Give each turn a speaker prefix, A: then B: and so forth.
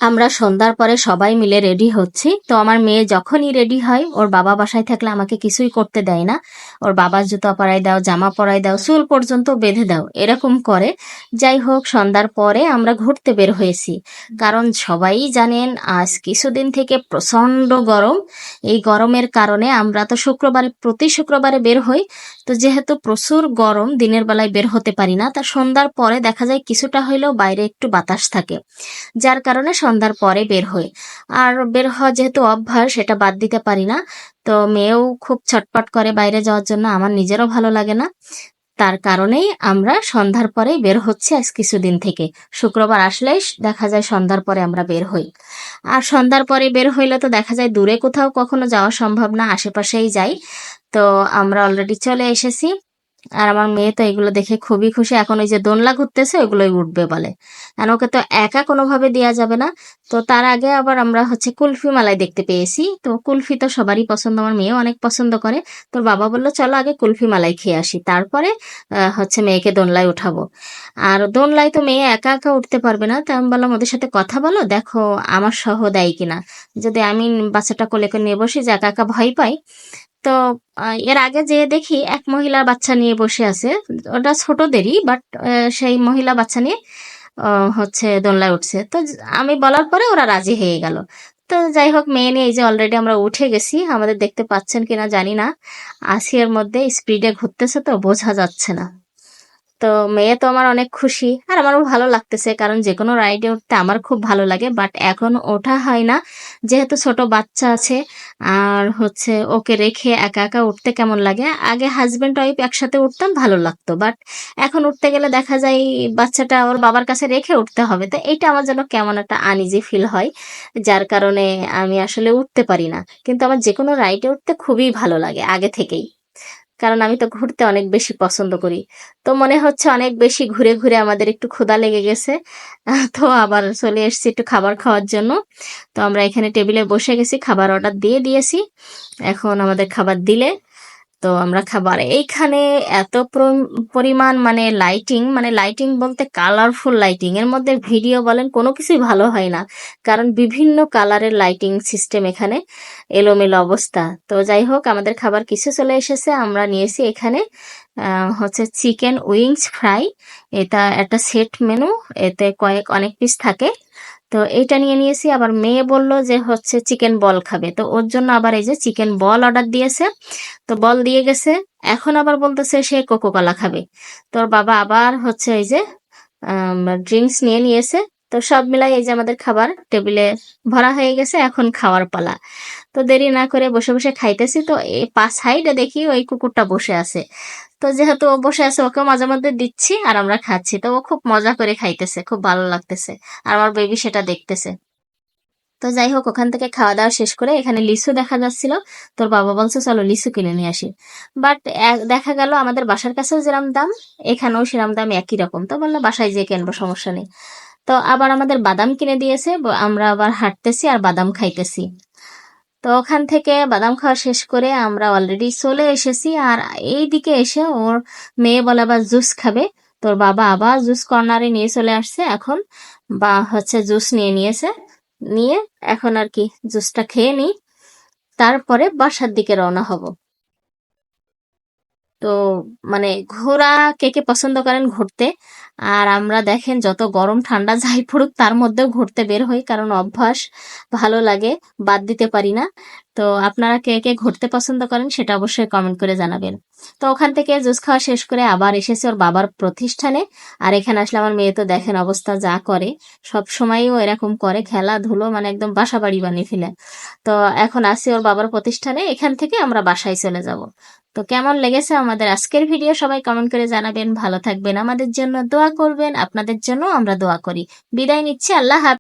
A: আমরা সন্ধ্যার পরে সবাই মিলে রেডি হচ্ছি। তো আমার মেয়ে যখনই রেডি হয়, ওর বাবা বাসায় থাকলে আমাকে কিছুই করতে দেয় না। ওর বাবার জুতা পরাই দাও, জামা পরাই দাও, চুল পর্যন্ত বেঁধে দাও, এরকম করে। যাই হোক, সন্ধ্যার পরে আমরা ঘুরতে বের হয়েছি। কারণ সবাই জানেন আজ কিছুদিন থেকে প্রচন্ড গরম। এই গরমের কারণে আমরা তো প্রতি শুক্রবারে বের হই। তো যেহেতু প্রচুর গরম, দিনের বেলায় বের হতে পারি না, তা সন্ধ্যার পরে দেখা যায় কিছুটা হইলেও বাইরে একটু বাতাস থাকে, যার কারণে সন্ধ্যার পরে বের হই। আর বের হওয়া যেহেতু অভ্যাস, সেটা বাদ দিতে পারি না। তো মেয়েও খুব ছটপট করে বাইরে যাওয়ার জন্য, আমার নিজেরও ভালো লাগে না। তার কারণেই আমরা সন্ধ্যার পরেই বের হচ্ছি আজ কিছুদিন থেকে। শুক্রবার আসলেই দেখা যায় সন্ধ্যার পরে আমরা বের হই। আর সন্ধ্যার পরে বের হইলে তো দেখা যায় দূরে কোথাও কখনো যাওয়া সম্ভব না, আশেপাশেই যাই। তো আমরা অলরেডি চলে এসেছি। আর আমার মেয়ে তো এগুলো দেখে খুবই খুশি। এখন ওই যে দোলনা ঘুরতেছে, ওগুলোই উঠবে বলে। আর ওকে তো একা কোনোভাবে দেওয়া যাবে না। তো তার আগে আবার আমরা কুলফি মালাই দেখতে পেয়েছি। তো কুলফি তো সবারই পছন্দ, আমার মেয়েও অনেক পছন্দ করে। তোর বাবা বললো চলো আগে কুলফি মালাই খেয়ে আসি, তারপরে মেয়েকে দোলনায় উঠাবো। আর দোলনায় তো মেয়ে একা একা উঠতে পারবে না, তাই আমি বললাম ওদের সাথে কথা বলো, দেখো আমার সহ দেয় কিনা। যদি আমি বাচ্চাটা কোলে করে নিয়ে বসি, যে একা একা ভয় পাই। তো এর আগে যেয়ে দেখি এক মহিলা বাচ্চা নিয়ে বসে আছে। ওটা ছোটদেরই, বাট সেই মহিলা বাচ্চা নিয়ে দোলনায় উঠছে। তো আমি বলার পরে ওরা রাজি হয়ে গেল। তো যাই হোক, মেয়ে নিয়ে এই যে অলরেডি আমরা উঠে গেছি। আমাদের দেখতে পাচ্ছেন কিনা জানি না, আসিয়ার মধ্যে স্পিডে ঘুরতেছে তো বোঝা যাচ্ছে না। তো মেয়ে তো আমার অনেক খুশি, আর আমারও ভালো লাগতেছে, কারণ যে কোনো রাইডে উঠতে আমার খুব ভালো লাগে। বাট এখন ওঠা হয় না, যেহেতু ছোট বাচ্চা আছে। আর ওকে রেখে একা একা উঠতে কেমন লাগে। আগে হাজবেন্ড ওয়াইফ একসাথে উঠতাম, ভালো লাগতো। বাট এখন উঠতে গেলে দেখা যায় বাচ্চাটা ওর বাবার কাছে রেখে উঠতে হবে। তো এইটা আমার জন্য কেমন একটা আনইজি ফিল হয়, যার কারণে আমি আসলে উঠতে পারি না। কিন্তু আমার যে কোনো রাইডে উঠতে খুবই ভালো লাগে আগে থেকেই, কারণ আমি তো ঘুরতে অনেক বেশি পছন্দ করি। তো মনে হচ্ছে অনেক বেশি ঘুরে ঘুরে আমাদের একটু ক্ষুধা লেগে গেছে। তো আবার চলে এসেছি একটু খাবার খাওয়ার জন্য। তো আমরা এখানে টেবিলে বসে গেছি, খাবার অর্ডার দিয়ে দিয়েছি। এখন আমাদের খাবার দিলে তো আমরা খাবার এইখানে এত পরিমাণ মানে লাইটিং বলতে কালারফুল লাইটিং, এর মধ্যে ভিডিও বলেন কোনো কিছুই ভালো হয় না, কারণ বিভিন্ন কালারের লাইটিং সিস্টেম এখানে, এলোমেলো অবস্থা। তো যাই হোক, আমাদের খাবার কিছু চলে এসেছে। আমরা নিয়েছি এখানে চিকেন উইংস ফ্রাই। এটা একটা সেট মেনু, এতে অনেক পিস থাকে। তো এইটা নিয়ে নিয়েছি। আবার মেয়ে বলল যে চিকেন বল খাবে, তো ওর জন্য আবার এই যে চিকেন বল অর্ডার দিয়েছে। তো বল দিয়ে গেছে। এখন আবার বলতেছে সে কোকো কোলা খাবে। তোর বাবা আবার এই যে ড্রিঙ্কস নিয়ে নিয়েছে। তো সব মিলাই এই যে আমাদের খাবার টেবিলে ভরা হয়ে গেছে, এখন খাওয়ার পালা। তো দেরি না করে বসে বসে খাইতেছি। তো এই পাশ সাইডে দেখি ওই কুকুরটা বসে আছে। তো যেহেতু ও বসে আছে, ওকে মাঝে মধ্যে দিচ্ছি আর আমরা খাচ্ছি। তো ও খুব মজা করে খাইতেছে, খুব ভালো লাগতেছে। আর আমার বেবি সেটা দেখতেছে। তো যাই হোক, ওখান থেকে খাওয়া দাওয়া শেষ করে এখানে লিচু দেখা যাচ্ছিল। তোর বাবা বলছে চলো লিচু কিনে নিয়ে আসি। বাট দেখা গেল আমাদের বাসার কাছেও যেরাম দাম, এখানেও সেরাম দাম, একই রকম। তো বললো বাসায় যেয়ে কিনবো, সমস্যা নেই। তো আবার আমাদের বাদাম কিনে দিয়েছে, আমরা আবার হাঁটতেছি আর বাদাম খাইতেছি। তো ওখান থেকে বাদাম খাওয়া শেষ করে আমরা অলরেডি চলে এসেছি। আর এই দিকে এসে ওর মেয়ে বলে আবার জুস খাবে। তোর বাবা আবার জুস কর্নারে নিয়ে চলে আসছে এখন, বা জুস নিয়ে নিয়েছে। নিয়ে এখন আর কি জুসটা খেয়ে নিই, তারপরে বাসার দিকে রওনা হব। তো ঘোরা কে কে পছন্দ করেন ঘুরতে। আর আমরা দেখেন যত গরম ঠান্ডা যাই পড়ুক, তার মধ্যেও ঘুরতে বের হই, কারণ অভ্যাস, ভালো লাগে, বাদ দিতে পারি না। তো আপনারা কে কে ঘুরতে পছন্দ করেন সেটা অবশ্যই কমেন্ট করে জানাবেন। তো ওখান থেকে জুস খাওয়া শেষ করে আবার এসেছে ওর বাবার প্রতিষ্ঠানে। আর এখানে আসলে আমার মেয়ে তো দেখেন অবস্থা যা করে, সব সময়ও এরকম করে, খেলাধুলো একদম বাসা বাড়ি বানিয়ে ফেলে। তো এখন আসি ওর বাবার প্রতিষ্ঠানে, এখান থেকে আমরা বাসায় চলে যাব। তো কেমন লেগেছে আমাদের আজকের ভিডিও সবাই কমেন্ট করে জানাবেন। ভালো থাকবেন, আমাদের জন্য দোয়া করবেন, আপনাদের জন্য আমরা দোয়া করি। বিদায় নিচ্ছি, আল্লাহ হাফেজ।